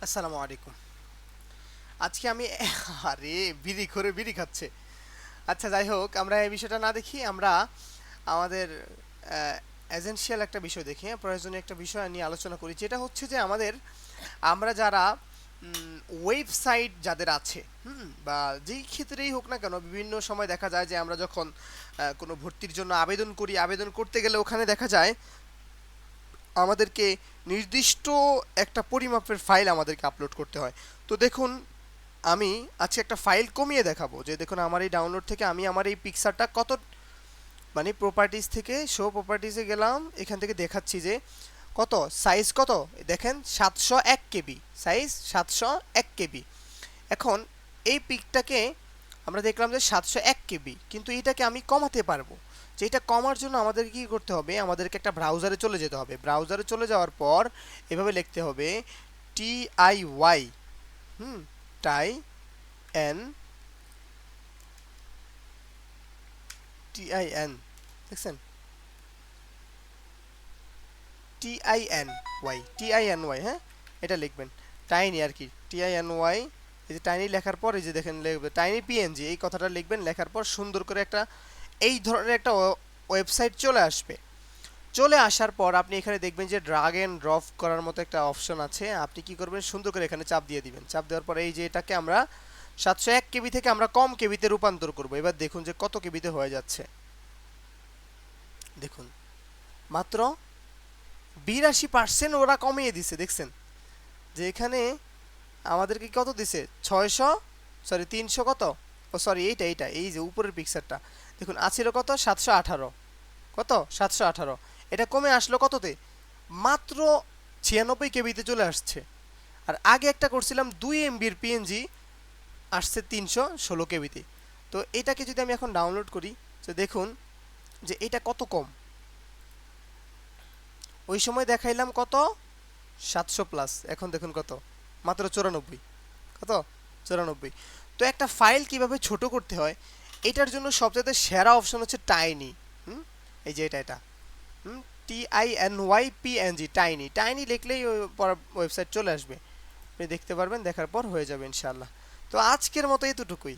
আসসালামু আলাইকুম। আজকে আমি আরে বিড়ি করে বিড়ি খাচ্ছে। আচ্ছা, যাই হোক, আমরা এই বিষয়টা না দেখি, আমরা আমাদের এসেনশিয়াল একটা বিষয় দেখি, হ্যাঁ, প্রয়োজনীয় একটা বিষয় নিয়ে আলোচনা করি, যেটা হচ্ছে যে আমরা যারা ওয়েবসাইট যাদের আছে, বা যেই ক্ষেত্রেই হোক না কেন, বিভিন্ন সময় দেখা যায় যে আমরা যখন কোনো ভর্তির জন্য আবেদন করি, আবেদন করতে গেলে ওখানে দেখা যায় আমাদেরকে নির্দিষ্ট একটা পরিমাপের ফাইল আমাদেরকে আপলোড করতে হয়। তো দেখুন, আমি আজকে একটা ফাইল কমিয়ে দেখাবো, যে দেখুন আমার এই ডাউনলোড থেকে আমি আমার এই পিকচারটা কত, মানে প্রপার্টিজ থেকে শো প্রপার্টিজে গেলাম, এখান থেকে দেখাচ্ছি যে কত সাইজ, কত দেখেন 701 কেবি সাইজ, 701 কেবি। এখন এই পিকটাকে আমরা দেখলাম যে 701 কেবি, কিন্তু এটাকে আমি কমাতে পারবো। যে এটা কমার জন্য আমাদের কি করতে হবে, আমাদেরকে একটা ব্রাউজারে চলে যেতে হবে। ব্রাউজারে চলে যাওয়ার পর এভাবে লিখতে হবে TIY, টাই এন TIN, দেখছেন, TINY, হ্যাঁ, এটা লিখবেন টাইনি আর কি, TINY। এই যে টাইনি লেখার পর এই যে দেখেন লিখবে টাইনি PNG, এই কথাটা লিখবেন। লেখার পর সুন্দর করে একটা এই ধরনের একটা ওয়েবসাইট চলে আসবে। চলে আসার পর আপনি এখানে দেখবেন যে ড্রাগ এন্ড ড্রপ করার মতো একটা অপশন আছে। আপনি কি করবেন, সুন্দর করে এখানে চাপ দিয়ে দিবেন। চাপ দেওয়ার পর এই যে এটাকে আমরা 701 কেবি থেকে আমরা কম কেবিতে রূপান্তর করব। এবার দেখুন যে কত কেবিতে হয়ে যাচ্ছে। দেখুন, মাত্র 82% ওরা কমিয়ে দিছে, দেখছেন যে এখানে আমাদেরকে কত দিছে, 300, কত, ও সরি, এইটা এই যে উপরের পিকচারটা দেখুন, আছিল কত 718, কত 718, এটা কমে আসলো কততে, মাত্র 96 কেবিতে চলে আসছে। আর আগে একটা করছিলাম 2 MBর PNG, আসছে 316 কেবিতে। তো এটাকে যদি আমি এখন ডাউনলোড করি, তো দেখুন যে এটা কত কম। ওই সময় দেখাইলাম কত 700+, এখন দেখুন কত, মাত্র 94, কত 94। তো একটা ফাইল কিভাবে ছোট করতে হয়, এটার জন্য সবচেয়ে সেরা অপশন হচ্ছে টাইনি। হুম এই যে এটা হুম TINYPNG, টাইনি। টাইনি লিখলেই ওয়েবসাইট চলে আসবে, আপনি দেখতে পারবেন, দেখার পর হয়ে যাবে ইনশাআল্লাহ। তো আজকের মতো এতটুকুই।